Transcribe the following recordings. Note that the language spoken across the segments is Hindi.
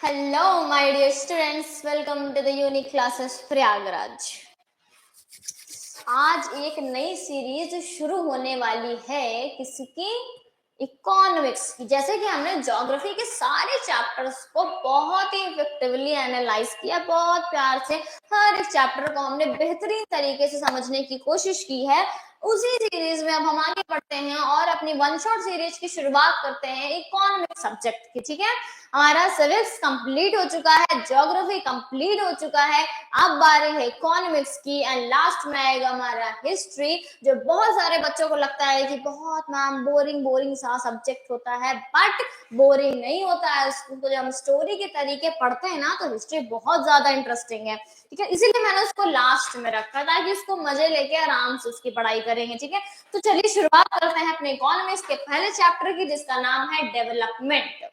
Hello, my dear students. Welcome to the Unique Classes Prayagraj. आज एक नई सीरीज शुरू होने वाली है किसी की इकोनॉमिक्स की। जैसे कि हमने ज्योग्राफी के सारे चैप्टर्स को बहुत ही इफेक्टिवली एनालाइज किया, बहुत प्यार से हर एक चैप्टर को हमने बेहतरीन तरीके से समझने की कोशिश की है। उसी सीरीज में अब हम आगे बढ़ते हैं और अपनी वन शॉट सीरीज की शुरुआत करते हैं इकोनॉमिक्स सब्जेक्ट की। ठीक है, हमारा सिविक्स कंप्लीट हो चुका है, ज्योग्राफी कंप्लीट हो चुका है, अब बारी है इकोनॉमिक्स की एंड लास्ट में आएगा हमारा हिस्ट्री, जो बहुत सारे बच्चों को लगता है कि बहुत मैम बोरिंग सा सब्जेक्ट होता है, बट बोरिंग नहीं होता है। उसको जब हम स्टोरी के तरीके पढ़ते हैं ना तो हिस्ट्री बहुत ज्यादा इंटरेस्टिंग है। ठीक है, इसीलिए मैंने उसको लास्ट में रखा ताकि उसको मजे लेके आराम से उसकी पढ़ाई करेंगे। ठीक है, तो चलिए शुरुआत करते हैं अपने इकोनॉमिक्स के पहले चैप्टर की, जिसका नाम है डेवलपमेंट।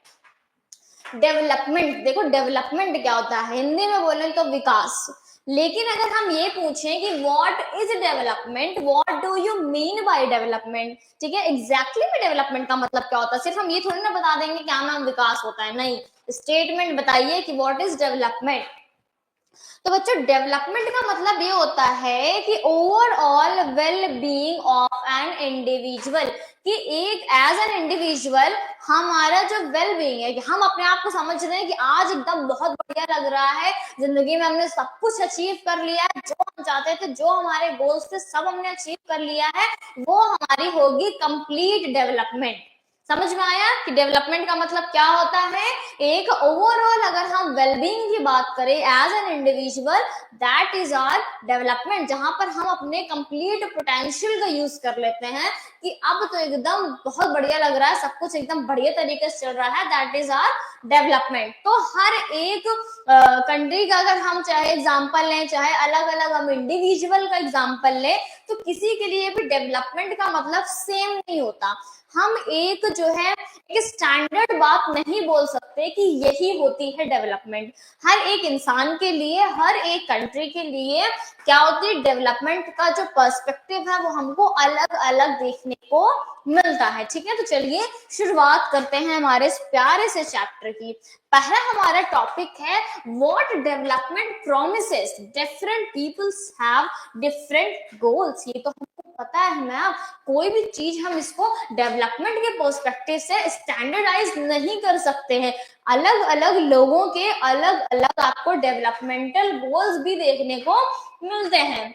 डेवलपमेंट, देखो डेवलपमेंट क्या होता है, हिंदी में बोले तो विकास। लेकिन अगर हम ये पूछें कि what is development, what do you mean by development, ठीक है, एग्जैक्टली में डेवलपमेंट का मतलब क्या होता है, सिर्फ हम ये थोड़ी ना बता देंगे क्या मैम विकास होता है, नहीं, स्टेटमेंट बताइए कि व्हाट इज डेवलपमेंट। तो बच्चों डेवलपमेंट का मतलब ये होता है कि overall well being of an individual, कि एक एज एन इंडिविजुअल हमारा जो वेल बीइंग है, कि हम अपने आप को समझ रहे हैं कि आज एकदम बहुत बढ़िया लग रहा है, जिंदगी में हमने सब कुछ अचीव कर लिया है, जो हम चाहते थे, जो हमारे गोल्स थे, सब हमने अचीव कर लिया है, वो हमारी होगी कंप्लीट डेवलपमेंट। समझ में आया कि डेवलपमेंट का मतलब क्या होता है। एक ओवरऑल अगर हम वेलबींग की बात करें as an individual, that is our development, जहां पर हम अपने कंप्लीट पोटेंशियल का यूज कर लेते हैं कि अब तो एकदम बहुत बढ़िया लग रहा है, सब कुछ एकदम बढ़िया तरीके से चल रहा है, दैट इज आवर डेवलपमेंट। तो हर एक कंट्री का अगर हम चाहे एग्जाम्पल लें, चाहे अलग अलग हम इंडिविजुअल का एग्जाम्पल लें, तो किसी के लिए भी डेवलपमेंट का मतलब सेम नहीं होता। हम एक जो है एक स्टैंडर्ड बात नहीं बोल सकते कि यही होती है डेवलपमेंट। हर एक इंसान के लिए, हर एक कंट्री के लिए क्या होती है डेवलपमेंट का जो पर्सपेक्टिव है वो हमको अलग अलग देखने को मिलता है। ठीक है, तो चलिए शुरुआत करते हैं हमारे इस प्यारे से चैप्टर की। पहला हमारा टॉपिक है what development promises, different peoples have different goals. ये तो हमको पता है मैम, कोई भी चीज हम इसको डेवलपमेंट के पर्सपेक्टिव से स्टैंडर्डाइज नहीं कर सकते हैं। अलग अलग लोगों के अलग अलग आपको डेवलपमेंटल गोल्स भी देखने को मिलते हैं।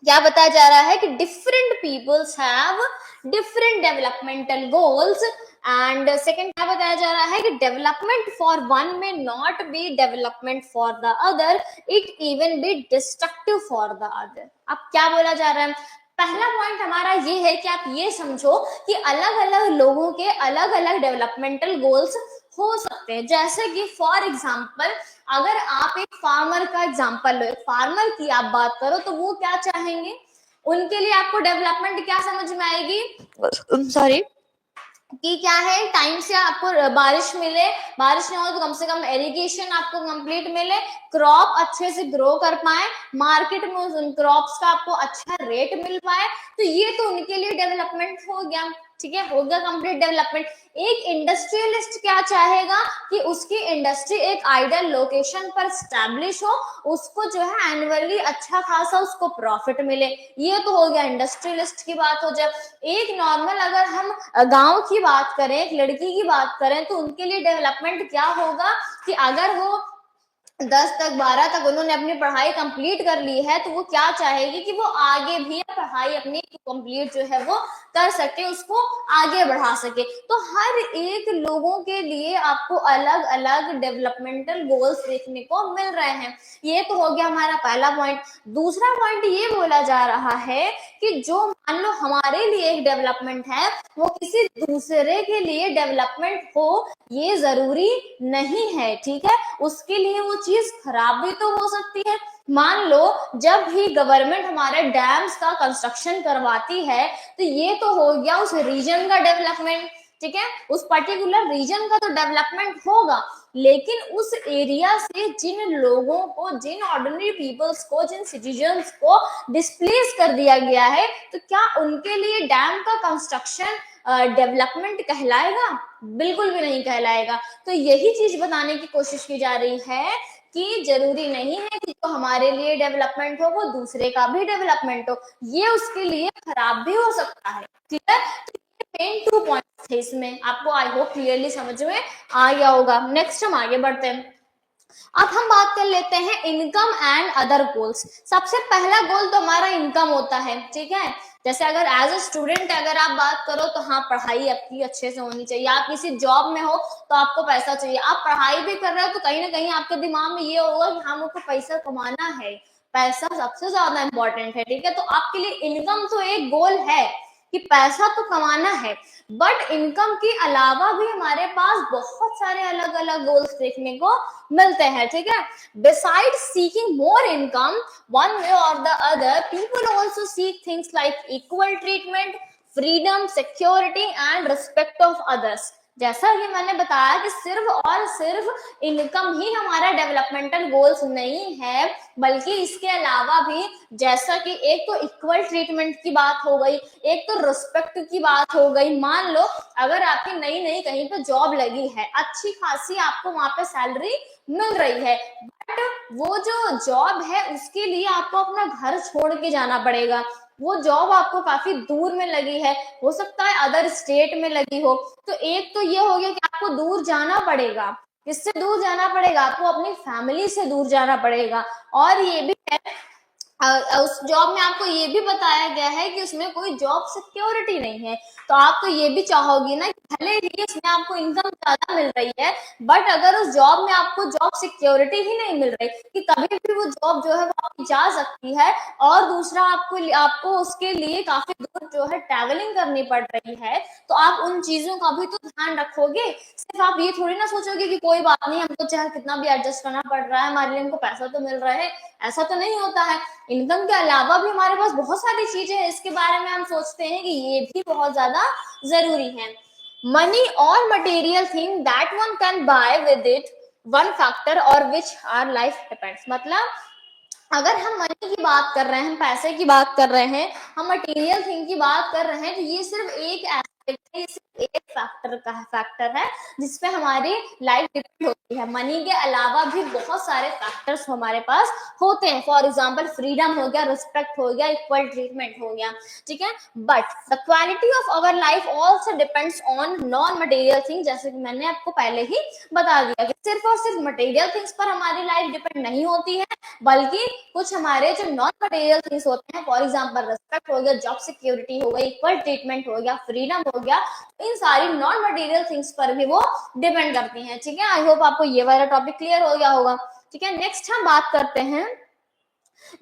क्या बताया जा रहा है कि different peoples have different developmental goals, and second क्या बताया जा रहा है कि development for one may not be development for the other, it even be destructive for the other. अब क्या बोला जा रहा है, पहला पॉइंट हमारा ये है कि आप ये समझो कि अलग अलग लोगों के अलग अलग डेवलपमेंटल गोल्स हो सकते हैं। जैसे कि फॉर एग्जाम्पल अगर आप एक फार्मर का एग्जाम्पल लो, एक फार्मर की आप बात करो, तो वो क्या चाहेंगे, उनके लिए आपको डेवलपमेंट क्या समझ में आएगी, सॉरी, कि क्या है, टाइम से आपको बारिश मिले, बारिश ना हो तो कम से कम इरिगेशन आपको कंप्लीट मिले, क्रॉप अच्छे से ग्रो कर पाए, मार्केट में उन क्रॉप्स का आपको अच्छा रेट मिल पाए, तो ये तो उनके लिए डेवलपमेंट हो गया। ठीक है, हो गया कंप्लीट डेवलपमेंट। एक इंडस्ट्रियलिस्ट क्या चाहेगा कि उसकी इंडस्ट्री एक आइडियल लोकेशन पर स्टैब्लिश हो, उसको जो है एनुअली अच्छा खासा उसको प्रॉफिट मिले, ये तो हो गया इंडस्ट्रियलिस्ट की बात हो जाए। एक नॉर्मल अगर हम गांव की बात करें, एक लड़की की बात करें, तो उनके लिए डेवलपमेंट क्या होगा कि अगर वो 10 तक 12 तक उन्होंने अपनी पढ़ाई कंप्लीट कर ली है, तो वो क्या चाहेगी कि वो आगे भी पढ़ाई अपनी कंप्लीट जो है वो कर सके, उसको आगे बढ़ा सके। तो हर एक लोगों के लिए आपको अलग अलग डेवलपमेंटल गोल्स देखने को मिल रहे हैं। ये तो हो गया हमारा पहला पॉइंट। दूसरा पॉइंट ये बोला जा रहा है कि जो मान लो हमारे लिए एक डेवलपमेंट है, वो किसी दूसरे के लिए डेवलपमेंट हो ये जरूरी नहीं है। ठीक है, उसके लिए वो चीज खराब भी तो हो सकती है। मान लो जब भी गवर्नमेंट हमारे डैम्स का कंस्ट्रक्शन करवाती है, तो ये तो हो गया उस रीजन का डेवलपमेंट। ठीक है, उस पर्टिकुलर रीजन का तो डेवलपमेंट होगा, लेकिन उस एरिया से जिन लोगों को, जिन ऑर्डिनरी पीपल्स को, जिन सिटीजन्स को डिस्प्लेस कर दिया गया है, तो क्या उनके लिए डैम का कंस्ट्रक्शन डेवलपमेंट कहलाएगा? बिल्कुल भी नहीं कहलाएगा। तो यही चीज बताने की कोशिश की जा रही है कि जरूरी नहीं है कि जो हमारे लिए डेवलपमेंट हो वो दूसरे का भी डेवलपमेंट हो, ये उसके लिए खराब भी हो सकता है। क्लियर? मेन 2 पॉइंट्स थे इसमें, आपको आई होप क्लियरली समझ में आ गया होगा। नेक्स्ट हम आगे बढ़ते हैं। अब हम बात कर लेते हैं इनकम एंड अदर गोल्स। सबसे पहला गोल तो हमारा इनकम होता है, ठीक है। जैसे अगर एज अ स्टूडेंट अगर आप बात करो तो हाँ, पढ़ाई आपकी अच्छे से होनी चाहिए। आप किसी जॉब में हो तो आपको पैसा चाहिए। आप पढ़ाई भी कर रहे हो तो कहीं ना कहीं आपके दिमाग में ये होगा कि हाँ, मुझको पैसा कमाना है, पैसा सबसे ज्यादा इंपॉर्टेंट है, ठीक है। तो आपके लिए इनकम तो एक गोल है कि पैसा तो कमाना है, बट इनकम के अलावा भी हमारे पास बहुत सारे अलग अलग गोल्स देखने को मिलते हैं, ठीक है। Beside seeking more income one way और the other, people also seek things like equal treatment, freedom, security and respect of others. जैसा कि मैंने बताया कि सिर्फ और सिर्फ इनकम ही हमारा डेवलपमेंटल गोल्स नहीं है, बल्कि इसके अलावा भी जैसा कि एक तो इक्वल ट्रीटमेंट की बात हो गई, एक तो रिस्पेक्ट की बात हो गई। मान लो अगर आपकी नई नई कहीं पे जॉब लगी है, अच्छी खासी आपको वहां पे सैलरी मिल रही है, बट वो जो जॉब है उसके लिए आपको अपना घर छोड़ के जाना पड़ेगा। वो जॉब आपको काफी दूर में लगी है, हो सकता है अदर स्टेट में लगी हो। तो एक तो ये हो गया कि आपको दूर जाना पड़ेगा। किससे दूर जाना पड़ेगा? आपको अपनी फैमिली से दूर जाना पड़ेगा। और ये भी है, उस जॉब में आपको ये भी बताया गया है कि उसमें कोई जॉब सिक्योरिटी नहीं है। तो आप तो ये भी चाहोगी ना कि भले ही इसमें आपको इनकम ज्यादा मिल रही है, बट अगर उस जॉब में आपको जॉब सिक्योरिटी ही नहीं मिल रही कि कभी भी वो जॉब जो है वो आपकी जा सकती है, और दूसरा आपको उसके लिए काफी दूर जो है ट्रैवलिंग करनी पड़ रही है, तो आप उन चीजों का भी तो ध्यान रखोगे। सिर्फ आप ये थोड़ी ना सोचोगे कि कोई बात नहीं, हमको चाहे कितना भी एडजस्ट करना पड़ रहा है, हमारे लिए हमको पैसा तो मिल रहा है। ऐसा तो नहीं होता है। इनकम के अलावा भी हमारे पास बहुत सारी चीजें हैं, इसके बारे में हम सोचते हैं कि ये भी बहुत ज्यादा जरूरी है। मनी और material thing that one can buy with it one factor और विच आर लाइफ डिपेंड्स। मतलब अगर हम मनी की बात कर रहे हैं, हम पैसे की बात कर रहे हैं, हम मटेरियल थिंग की बात कर रहे हैं, तो ये सिर्फ एक एस्पेक्ट है, ये सिर्फ एक फैक्टर है जिसपे हमारी लाइफ डिपेंड होती है। मनी के अलावा भी बहुत सारे फैक्टर्स हमारे पास होते हैं। फॉर एग्जाम्पल फ्रीडम हो गया, रिस्पेक्ट हो गया, इक्वल ट्रीटमेंट हो गया, ठीक है। But the quality of our life also depends on non material thing. जैसे कि मैंने आपको पहले ही बता दिया कि सिर्फ और सिर्फ मटेरियल थिंग्स पर हमारी लाइफ डिपेंड नहीं होती है, बल्कि कुछ हमारे जो नॉन मटेरियल थिंग्स होते हैं, फॉर एग्जांपल रिस्पेक्ट हो गया, जॉब सिक्योरिटी हो गई, इक्वल ट्रीटमेंट हो गया, फ्रीडम हो गया, इन सारी नॉन मटेरियल थिंग्स पर भी वो डिपेंड करती हैं, ठीक है। आई होप आपको ये वाला टॉपिक क्लियर हो गया होगा, ठीक है। नेक्स्ट हम बात करते हैं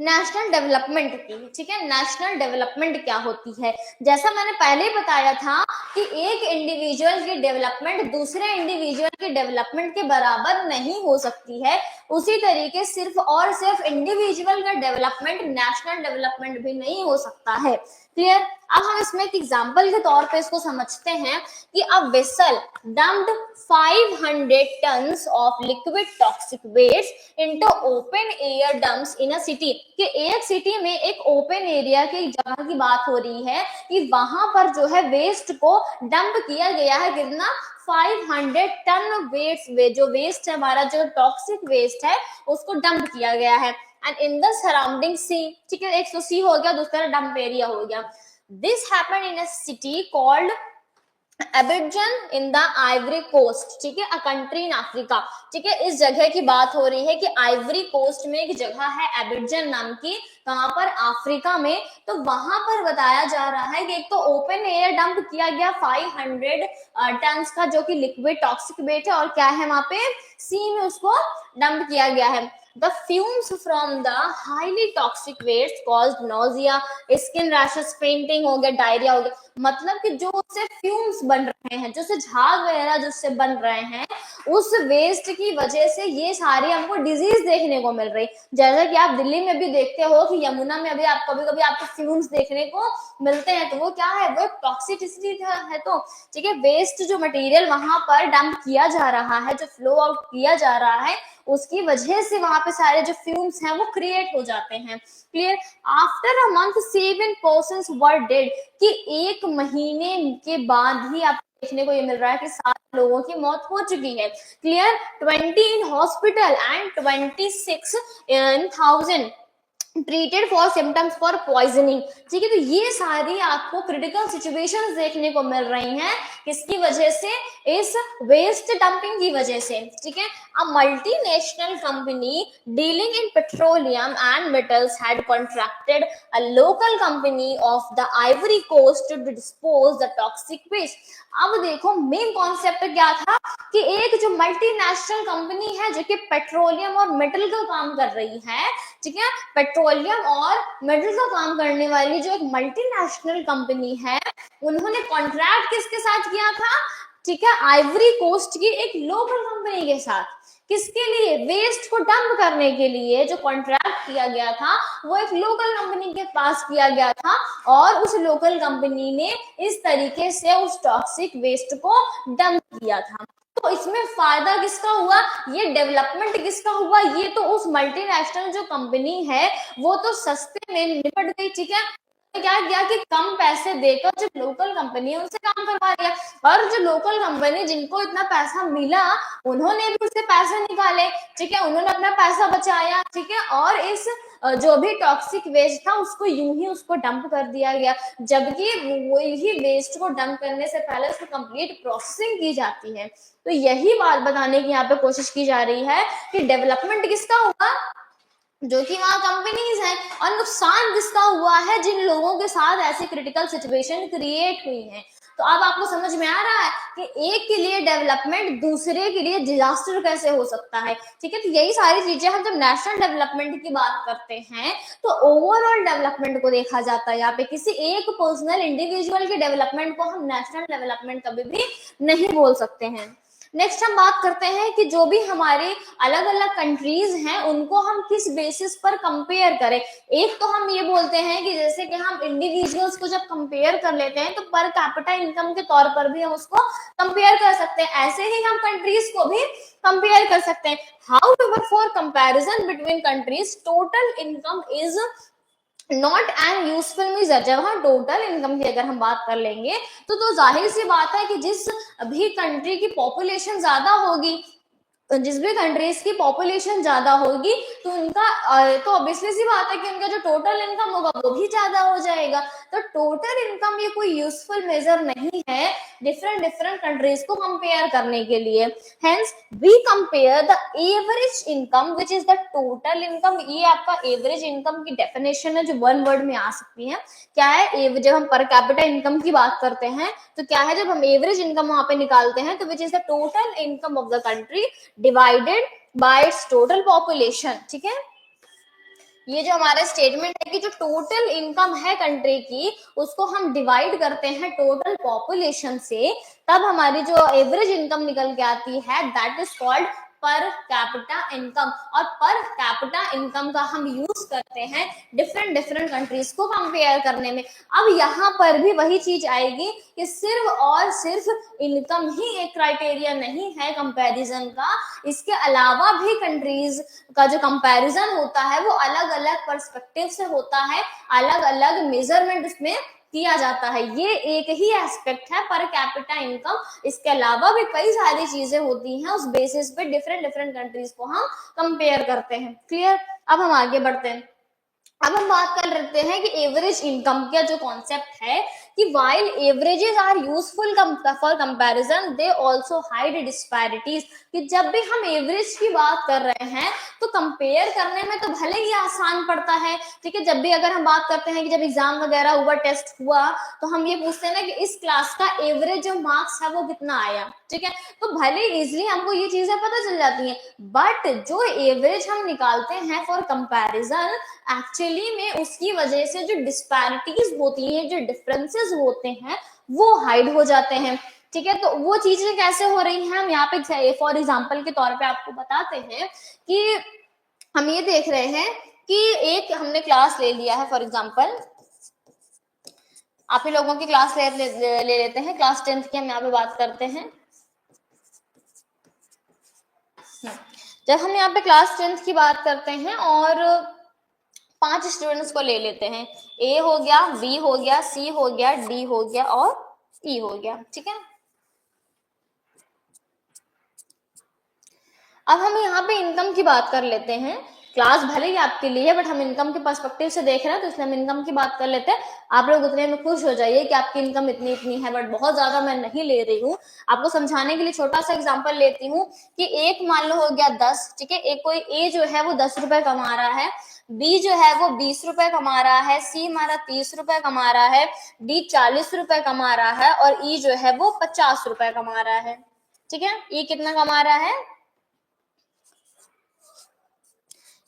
नेशनल डेवलपमेंट की, ठीक है। नेशनल डेवलपमेंट क्या होती है? जैसा मैंने पहले ही बताया था कि एक इंडिविजुअल की डेवलपमेंट दूसरे इंडिविजुअल के डेवलपमेंट के बराबर नहीं हो सकती है, उसी तरीके सिर्फ और सिर्फ इंडिविजुअल का डेवलपमेंट नेशनल डेवलपमेंट भी नहीं हो सकता है। क्लियर? अब हम इसमें एक एग्जांपल के तौर पे इसको समझते हैं कि a vessel dumped 500 tons of liquid toxic waste into open air dumps in a city। कि एक सिटी में एक ओपन एरिया की जगह की बात हो रही है कि वहां पर जो है वेस्ट को डंप किया गया है। कितना? 500 टन वेस्ट, जो वेस्ट है हमारा, जो टॉक्सिक वेस्ट है, उसको डंप किया गया है। एंड इन द सराउंडिंग सी, ठीक है, एक तो सी हो गया, दूसरा डंप एरिया हो गया। This happened in a city called Abidjan in the Ivory Coast, ठीक है, अ कंट्री इन अफ्रीका, ठीक है। इस जगह की बात हो रही है कि आइवरी कोस्ट में एक जगह है एबिडजन नाम की, कहां पर? अफ्रीका में। तो वहां पर बताया जा रहा है कि एक तो ओपन एयर डंप किया गया 500 टन्स का, जो कि लिक्विड टॉक्सिक वेस्ट है, और क्या है वहां पे? सी में उसको डंप किया गया है। The fumes from the highly toxic waste caused nausea, skin rashes, fainting हो गया, डायरिया हो गया। मतलब कि जो उससे फ्यूम्स बन रहे हैं, जो से झाग वगैरह जो से बन रहे हैं, उस वेस्ट की वजह से ये सारी हमको डिजीज देखने को मिल रही। जैसा कि आप दिल्ली में भी देखते हो कि यमुना में अभी आप कभी कभी आपको फ्यूम्स देखने को मिलते हैं, तो वो क्या है, वो टॉक्सिसिटी है। तो ठीक है, वेस्ट जो मटेरियल वहां पर डंप किया जा रहा है, जो फ्लो आउट किया जा रहा है, उसकी वजह से वहां पे सारे जो फ्यूम्स हैं वो क्रिएट हो जाते हैं। Clear. After a month 7 persons were dead, कि एक महीने के बाद ही आप देखने को ये मिल रहा है कि 7 लोगों की मौत हो चुकी है। Clear. 20 in hospital and 26 in 1000 treated for symptoms for poisoning. ठीक है, तो ये सारी आपको क्रिटिकल सिचुएशंस देखने को मिल रही हैं, किसकी वजह से, इस वेस्ट डंपिंग की वजह से। ठीक है, a multinational company dealing in petroleum and metals had contracted a local company of the Ivory Coast to dispose the toxic waste. अब देखो मेन कॉन्सेप्ट क्या था कि एक जो मल्टीनेशनल कंपनी है जो कि पेट्रोलियम और मेटल का काम कर रही है, ठीक है, पेट्रोलियम और मेटल का काम करने वाली जो एक मल्टीनेशनल कंपनी है, उन्होंने कॉन्ट्रैक्ट किसके साथ किया था, ठीक है, आइवरी कोस्ट की एक लोकल कंपनी के साथ। किसके लिए, वेस्ट को डंप करने के लिए जो कॉन्ट्रैक्ट किया गया था वो एक लोकल कंपनी के पास किया गया था, और उस लोकल कंपनी ने इस तरीके से उस टॉक्सिक वेस्ट को डंप किया था। तो इसमें फायदा किसका हुआ, ये डेवलपमेंट किसका हुआ, ये तो उस मल्टीनेशनल जो कंपनी है वो तो सस्ते में निपट गई। ठीक है, क्या किया कि कम पैसे देकर जो लोकल कंपनी है उनसे काम करवा दिया, और जो लोकल कंपनी जिनको इतना पैसा मिला उन्होंने भी उससे पैसे निकाले। ठीक है, उन्होंने अपना पैसा बचाया। ठीक है, और इस जो भी टॉक्सिक वेस्ट था उसको यूं ही उसको डंप कर दिया गया, जबकि वही वेस्ट को डंप करने से पहले उसको कंप्लीट प्रोसेसिंग की जाती है। तो यही बात बताने की यहाँ पे कोशिश की जा रही है कि डेवलपमेंट किसका हुआ, जो कि वहां कंपनीज हैं, और नुकसान किसका हुआ है, जिन लोगों के साथ ऐसी क्रिटिकल सिचुएशन क्रिएट हुई है। तो अब आपको समझ में आ रहा है कि एक के लिए डेवलपमेंट दूसरे के लिए डिजास्टर कैसे हो सकता है। ठीक है, तो यही सारी चीजें हम जब नेशनल डेवलपमेंट की बात करते हैं तो ओवरऑल डेवलपमेंट को देखा जाता है। यहाँ पे किसी एक पर्सनल इंडिविजुअल के डेवलपमेंट को हम नेशनल डेवलपमेंट कभी भी नहीं बोल सकते हैं। नेक्स्ट हम बात करते हैं कि जो भी हमारे अलग अलग कंट्रीज हैं उनको हम किस बेसिस पर कंपेयर करें। एक तो हम ये बोलते हैं कि जैसे कि हम इंडिविजुअल्स को जब कंपेयर कर लेते हैं तो पर कैपिटा इनकम के तौर पर भी हम उसको कंपेयर कर सकते हैं, ऐसे ही हम कंट्रीज को भी कंपेयर कर सकते हैं। However for comparison between countries total income is not an useful measure. जब हम टोटल इनकम की अगर हम बात कर लेंगे तो जाहिर सी बात है कि जिस भी कंट्री की पॉपुलेशन ज्यादा होगी, जिस भी कंट्रीज की पॉपुलेशन ज्यादा होगी तो उनका तो ऑब्वियसली सी बात है कि उनका जो टोटल इनकम होगा वो भी ज्यादा हो जाएगा। तो टोटल इनकम ये कोई यूजफुल मेजर नहीं है डिफरेंट कंट्रीज को कंपेयर करने के लिए। Hence we compare the average income which is the total income. ये आपका एवरेज इनकम की डेफिनेशन है जो वन वर्ड में आ सकती है। क्या है, जब हम पर कैपिटा इनकम की बात करते हैं तो क्या है, जब हम एवरेज इनकम वहां पे निकालते हैं तो विच is the total income of the country divided by it's total population. ठीक है, ये जो हमारा स्टेटमेंट है कि जो टोटल इनकम है कंट्री की उसको हम डिवाइड करते हैं टोटल पॉपुलेशन से, तब हमारी जो एवरेज इनकम निकल के आती है दैट इज कॉल्ड पर कैपिटा इनकम। और पर कैपिटा इनकम का हम यूज करते हैं डिफरेंट कंट्रीज को कंपेयर करने में। अब यहाँ पर भी वही चीज आएगी कि सिर्फ और सिर्फ इनकम ही एक क्राइटेरिया नहीं है कंपैरिजन का, इसके अलावा भी कंट्रीज का जो कंपैरिजन होता है वो अलग अलग पर्सपेक्टिव से होता है, अलग अलग मेजरमेंट उसमें किया जाता है। ये एक ही एस्पेक्ट है पर कैपिटा इनकम, इसके अलावा भी कई सारी चीजें होती हैं, उस बेसिस पे डिफरेंट कंट्रीज को हम कंपेयर करते हैं। क्लियर। अब हम आगे बढ़ते हैं। अब हम बात कर लेते हैं कि एवरेज इनकम का जो कॉन्सेप्ट है कि while averages are useful for comparison they also hide disparities। कि जब भी हम एवरेज की बात कर रहे हैं तो कंपेयर करने में तो भले ही आसान पड़ता है। ठीक है, जब भी अगर हम बात करते हैं कि जब एग्जाम वगैरह हुआ, टेस्ट हुआ, तो हम ये पूछते हैं ना कि इस क्लास का एवरेज जो मार्क्स है वो कितना आया। ठीक है, तो भले इजिली हमको ये चीजें पता चल जाती हैं, बट जो एवरेज हम निकालते हैं फॉर कंपैरिजन एक्चुअली में उसकी वजह से जो डिस्पैरिटीज होती हैं, जो डिफरेंसेस होते हैं वो हाइड हो जाते हैं। ठीक है। तो वो चीजें कैसे हो रही हैं हम यहाँ पे फॉर एग्जाम्पल के तौर पे आपको बताते हैं कि हम ये देख रहे हैं कि एक हमने क्लास ले लिया है, फॉर एग्जाम्पल आप ही लोगों की क्लास ले लेते हैं, क्लास 10th की हम यहाँ पे बात करते हैं। जब हम यहाँ पे क्लास 10th की बात करते हैं और 5 स्टूडेंट्स को ले लेते हैं, ए हो गया, बी हो गया, सी हो गया, डी हो गया और ई हो गया, ठीक है। अब हम यहाँ पे इनकम की बात कर लेते हैं। क्लास भले ही आपके लिए है बट हम इनकम के पर्सपेक्टिव से देख रहे हैं, तो इसलिए हम इनकम की बात कर लेते हैं। आप लोग उतने में खुश हो जाइए कि आपकी इनकम इतनी इतनी है, बट बहुत ज्यादा मैं नहीं ले रही हूँ। आपको समझाने के लिए छोटा सा एग्जांपल लेती हूँ कि एक मान लो हो गया 10, ठीक है। एक कोई ए जो है वो 10 रुपए कमा रहा है, बी जो है वो 20 रुपए कमा रहा है, सी हमारा 30 रुपए कमा रहा है, डी 40 रुपए कमा रहा है और ई जो है वो 50 रुपए कमा रहा है, ठीक है। ई कितना कमा रहा है?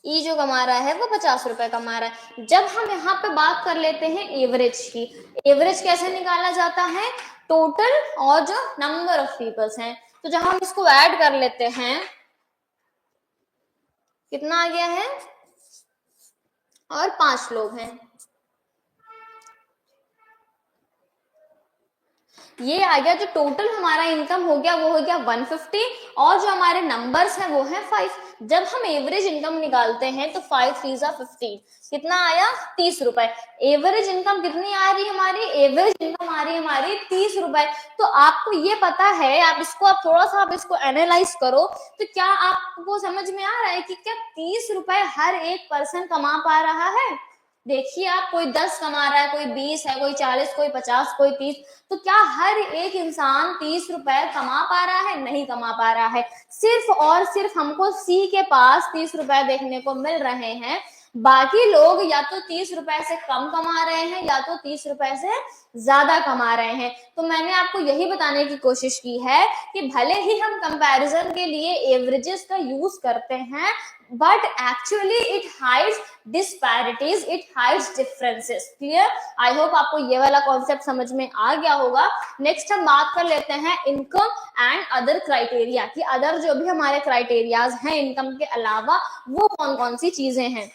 ई जो कमा रहा है वो 50 रुपए कमा रहा है। जब हम यहाँ पे बात कर लेते हैं एवरेज की, एवरेज कैसे निकाला जाता है? टोटल और जो नंबर ऑफ पीपल्स हैं, तो जब हम इसको ऐड कर लेते हैं कितना आ गया है? और 5 लोग हैं, ये आ गया। जो टोटल हमारा इनकम हो गया वो हो गया 150 और जो हमारे नंबर्स हैं वो है 5। जब हम एवरेज इनकम निकालते हैं तो 5 3 15, कितना आया? 30 रुपए। एवरेज इनकम कितनी आ रही है हमारी? एवरेज इनकम आ रही है हमारी 30 रुपए। तो आपको ये पता है, आप इसको आप थोड़ा सा आप इसको एनालाइज करो, तो क्या आपको समझ में आ रहा है कि क्या 30 रुपए हर एक पर्सन कमा पा रहा है? देखिए आप, कोई 10 कमा रहा है, कोई 20 है, कोई 40, कोई 50, कोई 30, तो क्या हर एक इंसान 30 रुपए कमा पा रहा है? नहीं कमा पा रहा है। सिर्फ और सिर्फ हमको सी के पास 30 रुपए देखने को मिल रहे हैं, बाकी लोग या तो 30 रुपए से कम कमा रहे हैं या तो 30 रुपए से ज्यादा कमा रहे हैं। तो मैंने आपको यही बताने की कोशिश की है कि भले ही हम कंपैरिजन के लिए एवरेजेस का यूज करते हैं, but actually it hides disparities, it hides differences. Clear? I hope आपको ये वाला कॉन्सेप्ट समझ में आ गया होगा। नेक्स्ट हम बात कर लेते हैं इनकम एंड अदर क्राइटेरिया की, अदर जो भी हमारे क्राइटेरियाज हैं इनकम के अलावा वो कौन कौन सी चीजें हैं।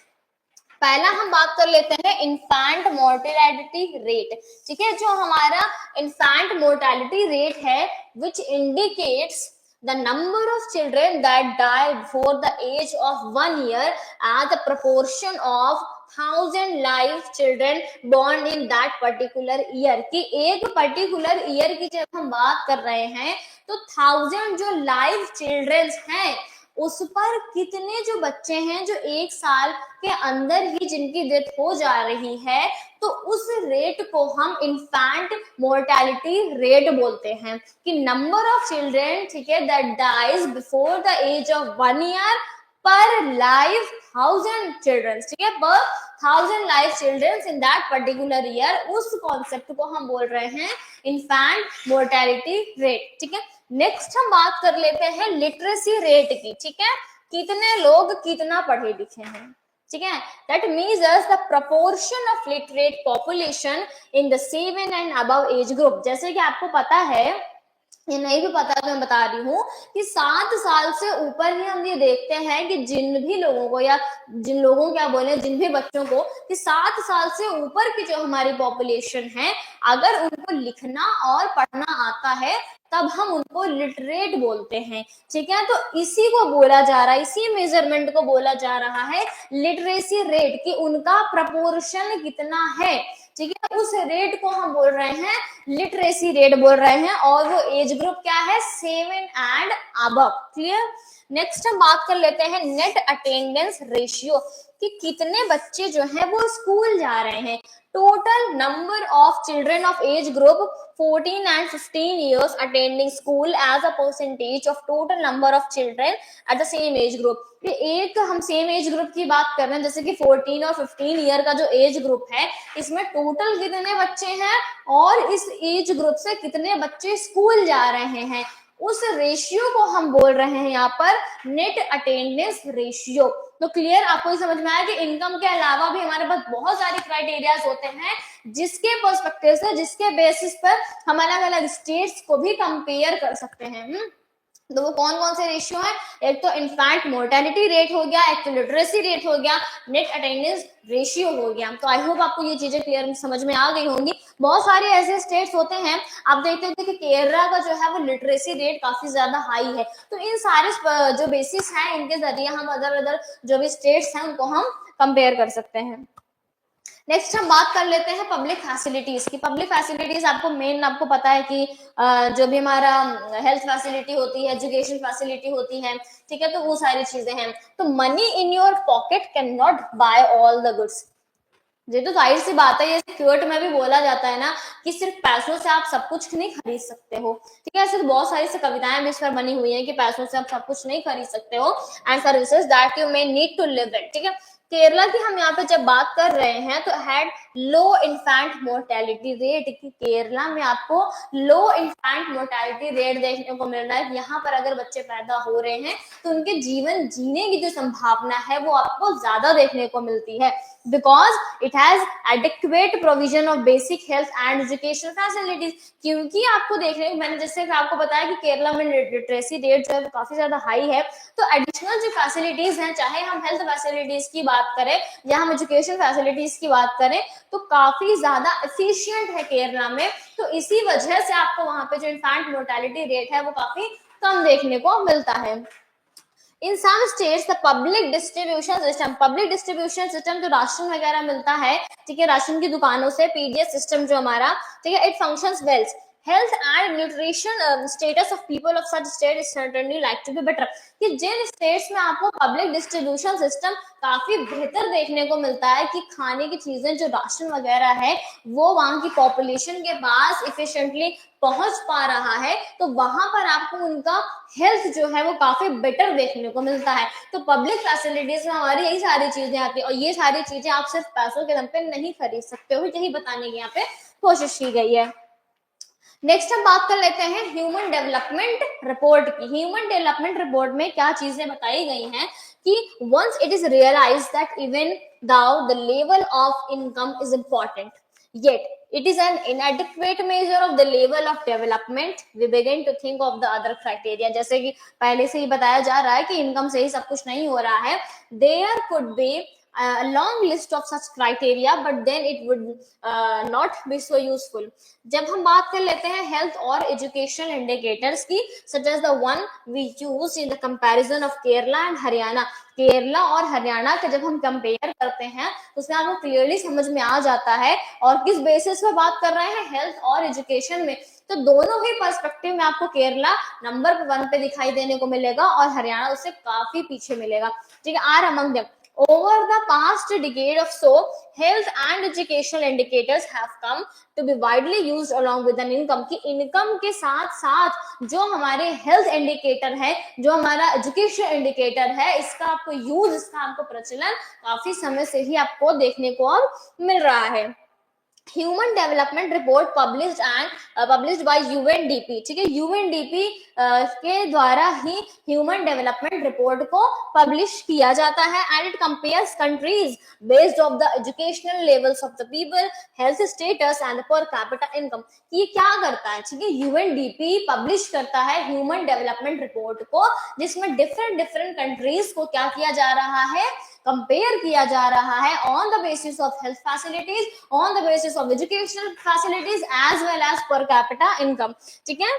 पहला हम बात कर लेते हैं इन्फेंट मोर्टेलिटी रेट, ठीक है। जो हमारा इन्फेंट मोर्टेलिटी रेट है which indicates the number of children that die before the age of 1 year as a proportion of 1000 live children born in that particular year। कि एक particular year की जब हम बात कर रहे हैं तो 1000 जो live children हैं उस पर कितने जो बच्चे हैं जो 1 साल के अंदर ही जिनकी डेथ हो जा रही है, तो उस रेट को हम इन्फेंट मोर्टेलिटी रेट बोलते हैं। कि नंबर ऑफ चिल्ड्रेन, ठीक है, that dies before the age of 1 year per live 1000 children, ठीक है, per 1000 live children in that particular year, उस कॉन्सेप्ट को हम बोल रहे हैं इन्फेंट मोर्टेलिटी रेट, ठीक है। नेक्स्ट हम बात कर लेते हैं लिटरेसी रेट की, ठीक है, कितने लोग कितना पढ़े लिखे हैं, ठीक है। That measures the proportion of literate population in the 7 and above age group। जैसे कि आपको पता है, ये नहीं भी पता तो मैं बता रही हूँ कि 7 साल से ऊपर ही हम ये देखते हैं कि जिन भी लोगों को, या जिन लोगों क्या बोले, जिन भी बच्चों को कि 7 साल से ऊपर की जो हमारी पॉपुलेशन है, अगर उनको लिखना और पढ़ना आता है तब हम उनको लिटरेट बोलते हैं, ठीक है। तो इसी को बोला जा रहा है, इसी मेजरमेंट को बोला जा रहा है लिटरेसी रेट, कि उनका प्रपोर्शन कितना है, ठीक है। उस रेट को हम बोल रहे हैं लिटरेसी रेट बोल रहे हैं, और वो एज ग्रुप क्या है? 7 एंड अबव। क्लियर? नेक्स्ट हम बात कर लेते हैं नेट अटेंडेंस रेशियो, कि कितने बच्चे जो हैं वो स्कूल जा रहे हैं। Total number of children of age group 14 and 15 years attending school as a percentage of total number of children at the same age group। एक हम सेम एज ग्रुप की बात कर रहे हैं, जैसे कि 14 और 15 ईयर का जो एज ग्रुप है, इसमें टोटल कितने बच्चे हैं और इस एज ग्रुप से कितने बच्चे स्कूल जा रहे हैं, उस रेशियो को हम बोल रहे हैं यहाँ पर नेट अटेंडेंस रेशियो। तो क्लियर, आपको समझ में आया कि इनकम के अलावा भी हमारे पास बहुत सारे क्राइटेरियाज होते हैं जिसके पर्सपेक्टिव से, जिसके बेसिस पर हम अलग अलग स्टेट्स को भी कंपेयर कर सकते हैं। तो वो कौन कौन से रेशियो है? एक तो इन्फेंट मोर्टेलिटी रेट हो गया, एक तो लिटरेसी रेट हो गया, नेट अटेंडेंस रेशियो हो गया। तो आई होप आपको ये चीजें क्लियर समझ में आ गई होंगी। बहुत सारे ऐसे स्टेट्स होते हैं, आप देखते होंगे कि केरला का जो है वो लिटरेसी रेट काफी ज्यादा हाई है। तो इन सारे जो बेसिस हैं इनके जरिए हम अदर जो भी स्टेट्स हैं उनको हम कंपेयर कर सकते हैं। नेक्स्ट हम बात कर लेते हैं पब्लिक फैसिलिटीज की। पब्लिक फैसिलिटीज आपको पता है कि जो भी हमारा हेल्थ फैसिलिटी होती है, एजुकेशन फैसिलिटी होती है, ठीक है, तो वो सारी चीजें हैं। तो money in your pocket can not buy all the goods. ये तो जाहिर सी बात है, ये क्यूट में भी बोला जाता है ना कि सिर्फ पैसों से आप सब कुछ नहीं खरीद सकते हो, ठीक है। ऐसे तो बहुत सारी कविताएं भी इस पर बनी हुई हैं कि पैसों से आप सब कुछ नहीं खरीद सकते हो, and services that you may need to live it, ठीक है। केरला की हम यहाँ पे जब बात कर रहे हैं तो had low infant mortality rate, कि केरला में आपको लो इन्फेंट मोर्टेलिटी रेट देखने को मिल रहा है। यहाँ पर अगर बच्चे पैदा हो रहे हैं तो उनके जीवन जीने की जो संभावना है वो आपको ज्यादा देखने को मिलती है, because it has adequate provision of basic health and education facilities. क्योंकि आपको देखने को, मैंने जैसे आपको बताया कि केरला में लिटरेसी रेट जो है काफी ज्यादा हाई है, तो एडिशनल जो फैसिलिटीज हैं, चाहे हम हेल्थ फैसिलिटीज की बात करें या हम एजुकेशन फैसिलिटीज की बात करें, तो काफी ज्यादा एफिशिएंट है केरला में। तो इसी वजह से आपको वहां पे जो इन्फेंट मोर्टेलिटी रेट है वो काफी कम देखने को मिलता है। In some states the public distribution system जो राशन वगैरह मिलता है, ठीक है, राशन की दुकानों से, पीडीएस सिस्टम जो हमारा, ठीक है, it functions well. Health and nutrition status of people of such state is certainly like to be better. कि जिन स्टेट्स में आपको पब्लिक डिस्ट्रीब्यूशन सिस्टम काफी बेहतर देखने को मिलता है कि खाने की चीजें जो राशन वगैरह है वो वहां की पॉपुलेशन के पास इफिशिएंटली पहुंच पा रहा है, तो वहां पर आपको उनका हेल्थ जो है वो काफी बेटर देखने को मिलता है। तो पब्लिक फैसिलिटीज में हमारी यही सारी चीजें आती है, और ये सारी चीजें आप सिर्फ पैसों के दम पे नहीं खरीद सकते हो, यही बताने की यहाँ पे कोशिश की गई है। नेक्स्ट हम बात कर लेते हैं ह्यूमन डेवलपमेंट रिपोर्ट की। ह्यूमन डेवलपमेंट रिपोर्ट में क्या चीजें बताई गई हैं कि once it is realized that even though the level of income is important, yet it is an inadequate measure of the level of development, we begin to think of the other criteria। जैसे कि पहले से ही बताया जा रहा है कि इनकम से ही सब कुछ नहीं हो रहा है, there could be a long list of such criteria, but then it would not be so useful। जब हम बात कर लेते हैं हेल्थ और एजुकेशनल इंडिकेटर्स की, such as the one we use in the comparison of Kerala and Haryana, Kerala और हरियाणा का जब हम कंपेयर करते हैं तो उसमें आपको क्लियरली समझ में आ जाता है, और किस बेसिस पे बात कर रहे हैं, हेल्थ और एजुकेशन में। तो दोनों ही पर्सपेक्टिव में आपको केरला नंबर 1 पे दिखाई देने को मिलेगा और हरियाणा उससे काफी पीछे मिलेगा, ठीक है। Are among them over the past decade or so, health and educational indicators have come to be widely used along with an income। की इनकम के साथ साथ जो हमारे हेल्थ इंडिकेटर है, जो हमारा एजुकेशन इंडिकेटर है, इसका आपको यूज, इसका आपको प्रचलन काफी समय से ही आपको देखने को अब मिल रहा है। Human development report published by UNDP, ठीक है, यूएनडीपी के द्वारा ही ह्यूमन डेवलपमेंट रिपोर्ट को पब्लिश किया जाता है, and it compares countries based of the educational levels of the people, health status and पर कैपिटा इनकम। ये क्या करता है, ठीक है, यूएनडीपी पब्लिश करता है ह्यूमन डेवलपमेंट रिपोर्ट को, जिसमें डिफरेंट कंट्रीज को क्या किया जा रहा है, कंपेयर किया जा रहा है on the basis of health facilities, on the basis of educational facilities as well as per capita income, ठीक है।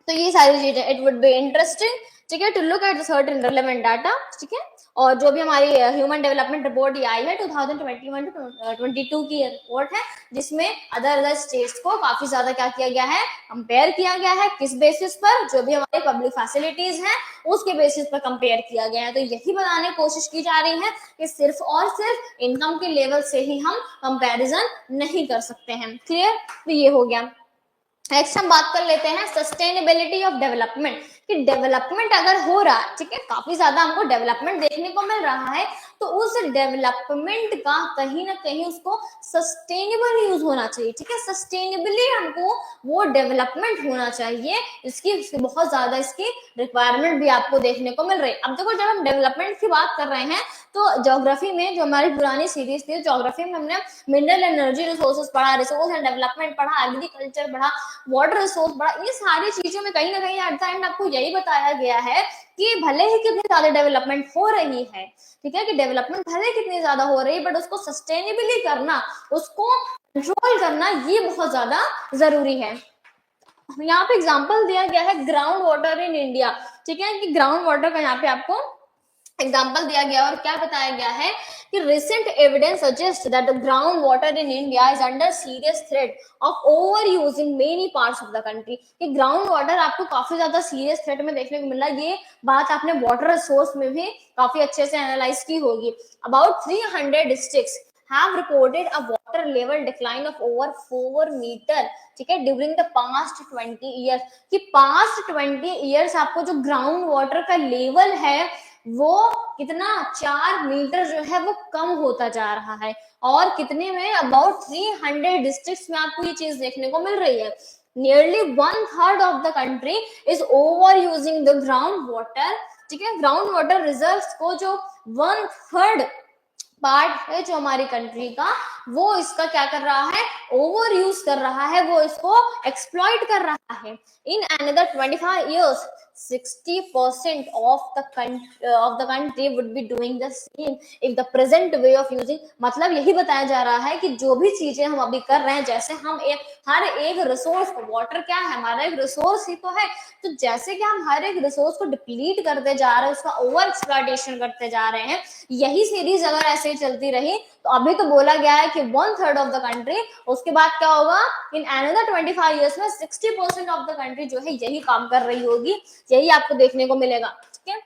तो ये सारी चीजें, इट वुड बी इंटरेस्टिंग, ठीक है, to look at the certain relevant data, ठीक है। और जो भी हमारी ह्यूमन डेवलपमेंट रिपोर्ट ये आई है 2021 to 22 की रिपोर्ट है, जिसमें अदर स्टेट्स को काफी ज्यादा क्या किया गया है, कंपेयर किया गया है। किस बेसिस पर, जो भी हमारी पब्लिक फैसिलिटीज हैं उसके बेसिस पर कंपेयर किया गया है। तो यही बताने की कोशिश की जा रही है कि सिर्फ और सिर्फ इनकम के लेवल से ही हम कंपेरिजन नहीं कर सकते हैं। क्लियर, तो ये हो गया। नेक्स्ट हम बात कर लेते हैं सस्टेनेबिलिटी ऑफ डेवलपमेंट, कि डेवलपमेंट अगर हो रहा है, ठीक है, काफी ज्यादा हमको डेवलपमेंट देखने को मिल रहा है, तो उस डेवलपमेंट का कहीं ना कहीं उसको सस्टेनेबल यूज होना चाहिए, ठीक है, सस्टेनेबली हमको वो डेवलपमेंट होना चाहिए, इसकी बहुत ज्यादा इसकी रिक्वायरमेंट भी आपको देखने को मिल रही है। अब देखो जब हम डेवलपमेंट की बात कर रहे हैं तो ज्योग्राफी में जो हमारी पुरानी सीरीज थी ज्योग्राफी में हमने मिनरल एनर्जी रिसोर्सेज पढ़ा, रिसोर्स एंड डेवलपमेंट पढ़ा, एग्रीकल्चर पढ़ा, वाटर रिसोर्स पढ़ा, ये सारी चीजों में कहीं ना कहीं एट द एंड आपको यही बताया गया है कि भले ही कितनी ज्यादा डेवलपमेंट हो रही है, ठीक है, कि डेवलपमेंट भले कितनी ज्यादा हो रही है, बट उसको सस्टेनेबली करना, उसको कंट्रोल करना, ये बहुत ज्यादा जरूरी है। यहाँ पे एग्जांपल दिया गया है ग्राउंड वाटर इन इंडिया, ठीक है, कि ग्राउंड वाटर का यहाँ पे आपको एग्जाम्पल दिया गया और क्या बताया गया है कि recent evidence suggest that the ground water in India is under serious threat of over use in many parts of the country, कि ग्राउंड वाटर आपको काफी ज्यादा सीरियस थ्रेट में देखने को मिला। ये बात आपने वाटर रिसोर्स में भी काफी अच्छे से एनालाइज की होगी। About 300 districts have reported a water level decline of over 4 meter, ठीक है, ड्यूरिंग द पास्ट 20 ईयर्स, कि पास्ट 20 ईयर्स आपको जो ग्राउंड वाटर का लेवल है वो कितना 4 मीटर जो है वो कम होता जा रहा है, और कितने में अबाउट 300 डिस्ट्रिक्ट्स में आपको ये चीज देखने को मिल रही है। Nearly 1/3 of the country is over using the ground water, ठीक है, ग्राउंड वाटर रिजर्व्स को जो 1/3 पार्ट है जो हमारी कंट्री का, वो इसका क्या कर रहा है, ओवर यूज कर रहा है, वो इसको एक्सप्लॉइट कर रहा है। In another 25 years 60% of the country would be doing the same if the present way of using, मतलब यही बताया जा रहा है कि जो भी चीजें हम अभी कर रहे हैं, जैसे हम हर एक रिसोर्स को, वाटर क्या है हमारा एक रिसोर्स ही तो है, तो जैसे कि हम हर एक रिसोर्स को डिप्लीट करते जा रहे हैं, उसका ओवर एक्सप्लॉइटेशन करते जा रहे हैं, यही सीरीज अगर ऐसे ही चलती रही तो अभी तो बोला गया है कि 1/3 ऑफ द कंट्री, उसके बाद क्या होगा, इन अनदर 25 ईयर्स में 60% ऑफ द कंट्री जो है यही काम कर रही होगी, यही आपको देखने को मिलेगा, ठीक है।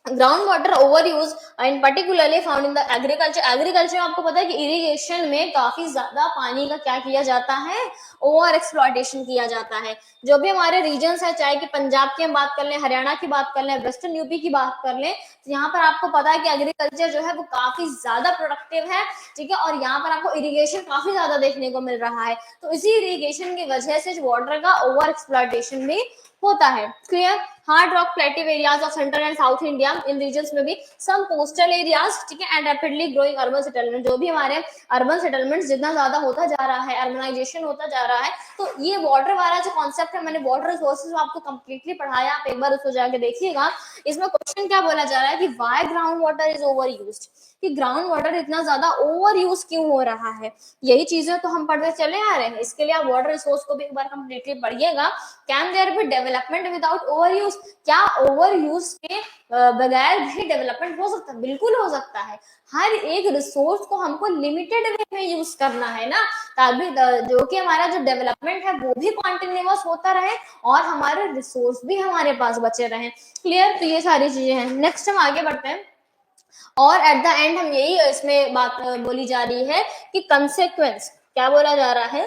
Ground water over use in particularly found in the agriculture, agriculture में आपको पता है कि इरिगेशन में काफी ज्यादा पानी का क्या किया जाता है, ओवर एक्सप्लॉइटेशन किया जाता है। जो भी हमारे रीजन्स है, चाहे कि पंजाब की हम बात कर लें, हरियाणा की बात कर लें, वेस्टर्न यूपी की बात कर लें, तो यहाँ पर आपको पता है कि एग्रीकल्चर जो है वो काफी ज्यादा प्रोडक्टिव है, ठीक है, और यहाँ पर आपको इरिगेशन काफी ज्यादा देखने को मिल रहा है, तो इसी इरिगेशन की वजह से वाटर का ओवर एक्सप्लॉइटेशन भी होता है। Clear. Hard rock plateau areas of central and south India, इन रीजन्स में भी सम कोस्टल एरियाज, ठीक है, and rapidly growing urban settlement, जो भी हमारे अर्बन सेटलमेंट जितना ज्यादा होता जा रहा है, अर्बनाइजेशन होता जा रहा है, तो ये वाटर वाला जो कॉन्सेप्ट है, मैंने वाटर रिसोर्सेज आपको कंप्लीटली पढ़ाया, आप एक बार उसको जाके देखिएगा। इसमें क्वेश्चन क्या बोला जा रहा है कि why ground water is over used, कि ग्राउंड वाटर इतना ज्यादा ओवर यूज क्यों हो रहा है, यही चीजें तो हम पढ़ते चले आ रहे हैं। इसके लिए आप वाटर रिसोर्स को भी एक बार कंप्लीटली पढ़िएगा। Can there be development without over use, क्या ओवर यूज के बगैर भी डेवलपमेंट हो सकता है? बिल्कुल हो सकता है। हर एक रिसोर्स को हमको लिमिटेड वे में यूज करना है ना, ताकि जो कि हमारा जो डेवलपमेंट है वो भी कॉन्टिन्यूअस होता रहे और हमारे रिसोर्स भी हमारे पास बचे रहे। क्लियर। तो ये सारी चीजें हैं। नेक्स्ट हम आगे बढ़ते हैं और एट द एंड हम यही इसमें बात बोली जा रही है कि कंसेक्वेंस, क्या बोला जा रहा है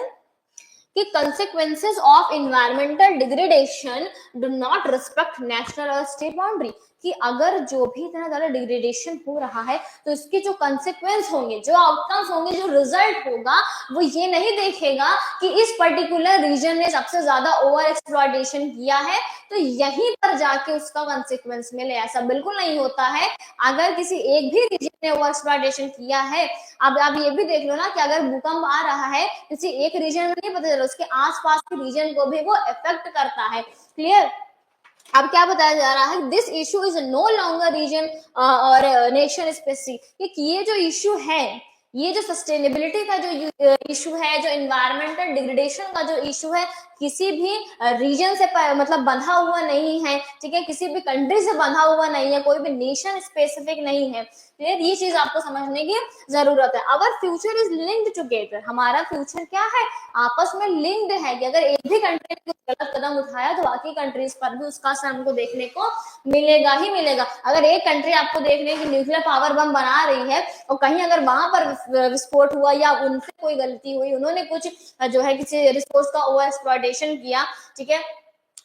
कि consequences of environmental degradation do not respect national or state boundary, कि अगर जो भी इतना ज्यादा डिग्रेडेशन हो रहा है तो इसके जो कंसेक्वेंस होंगे, जो आउटकम्स होंगे, जो रिजल्ट होगा, वो ये नहीं देखेगा कि इस पर्टिकुलर रीजन ने सबसे ज्यादा ओवर एक्सप्लॉइटेशन किया है तो यहीं पर जाके उसका कंसेक्वेंस मिले, ऐसा बिल्कुल नहीं होता है। अगर किसी एक भी रीजन ने ओवर एक्सप्लॉइटेशन किया है, अब आप ये भी देख लो ना कि अगर भूकंप आ रहा है किसी एक रीजन में नहीं पता चला, उसके आसपास के रीजन को भी वो इफेक्ट करता है। क्लियर। अब क्या बताया जा रहा है, this issue is no longer region और नेशन स्पेसिफिक, ये जो इशू है, ये जो सस्टेनेबिलिटी का जो इशू है, जो एनवायरमेंटल डिग्रेडेशन का जो इशू है, किसी भी रीजन से मतलब बंधा हुआ नहीं है, ठीक है, किसी भी कंट्री से बंधा हुआ नहीं है, कोई भी नेशन स्पेसिफिक नहीं है। क्लियर। ये चीज आपको समझने की जरूरत है। अवर फ्यूचर इज लिंक्ड टुगेदर, हमारा फ्यूचर क्या है, आपस में लिंक्ड है, कि अगर एक भी कंट्री ने गलत कदम उठाया तो बाकी कंट्रीज पर भी उसका असर हमको देखने को मिलेगा ही मिलेगा। अगर एक कंट्री आपको देखने की न्यूक्लियर पावर बम बना रही है और कहीं अगर वहां पर विस्फोट हुआ या उनसे कोई गलती हुई, उन्होंने कुछ जो है किसी रिसोर्स का ओवर एक्सप्लॉइटेशन किया, ठीक है,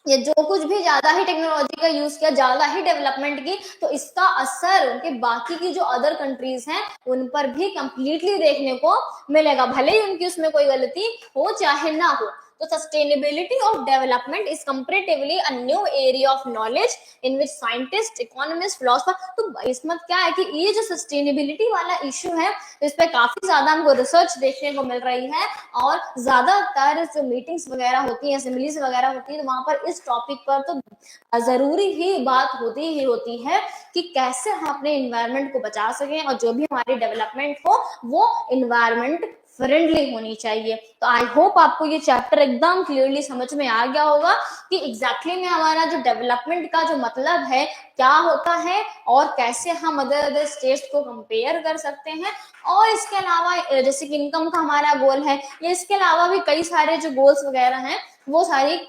या जो कुछ भी ज्यादा ही टेक्नोलॉजी का यूज किया, ज्यादा ही डेवलपमेंट की, तो इसका असर उनके बाकी की जो अदर कंट्रीज हैं उन पर भी कंप्लीटली देखने को मिलेगा, भले ही उनकी उसमें कोई गलती हो चाहे ना हो। तो sustainability of development is comparatively a new area of knowledge in which scientist, economist, philosopher, तो इसमें क्या है कि ये जो सस्टेनेबिलिटी वाला इश्यू है इस पे काफी ज्यादा हमको रिसर्च देखने को मिल रही है, और ज्यादातर जो मीटिंग्स वगैरह होती है, असेंबलीज वगैरह होती है, तो वहां पर इस टॉपिक पर तो जरूरी ही बात होती ही होती है कि कैसे हम अपने इन्वायरमेंट को बचा सकें और जो भी हमारी डेवलपमेंट हो वो इन्वायरमेंट फ्रेंडली होनी चाहिए। तो आई होप आपको ये चैप्टर एकदम क्लियरली समझ में आ गया होगा कि एग्जैक्टली में हमारा जो डेवलपमेंट का जो मतलब है क्या होता है, और कैसे हम अदर स्टेट्स को कंपेयर कर सकते हैं। और इसके अलावा जैसे कि इनकम का हमारा गोल है, या इसके अलावा भी कई सारे जो गोल्स वगैरह हैं वो सारी,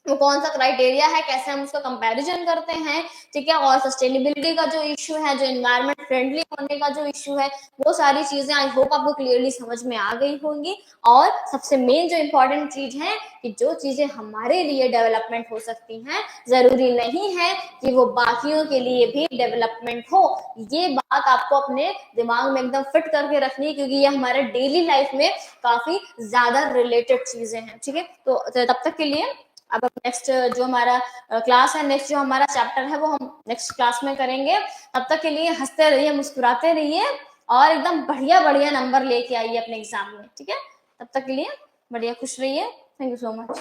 वो कौन सा क्राइटेरिया है, कैसे हम उसका कंपैरिजन करते हैं, ठीक है, और सस्टेनेबिलिटी का जो इश्यू है, जो एनवायरमेंट फ्रेंडली होने का जो इश्यू है, वो सारी चीजें आई होप आपको क्लियरली समझ में आ गई होंगी। और सबसे मेन जो इम्पोर्टेंट चीज है कि जो चीजें हमारे लिए डेवलपमेंट हो सकती हैं जरूरी नहीं है कि वो बाकियों के लिए भी डेवलपमेंट हो। ये बात आपको अपने दिमाग में एकदम फिट करके रखनी है, क्योंकि ये हमारे डेली लाइफ में काफी ज्यादा रिलेटेड चीजें हैं, ठीक है। तो तब तक के लिए अब नेक्स्ट जो हमारा क्लास है, नेक्स्ट जो हमारा चैप्टर है वो हम नेक्स्ट क्लास में करेंगे। तब तक के लिए हंसते रहिए, मुस्कुराते रहिए, और एकदम बढ़िया बढ़िया नंबर लेके आइए अपने एग्जाम में, ठीक है। तब तक के लिए बढ़िया खुश रहिए। Thank you so much.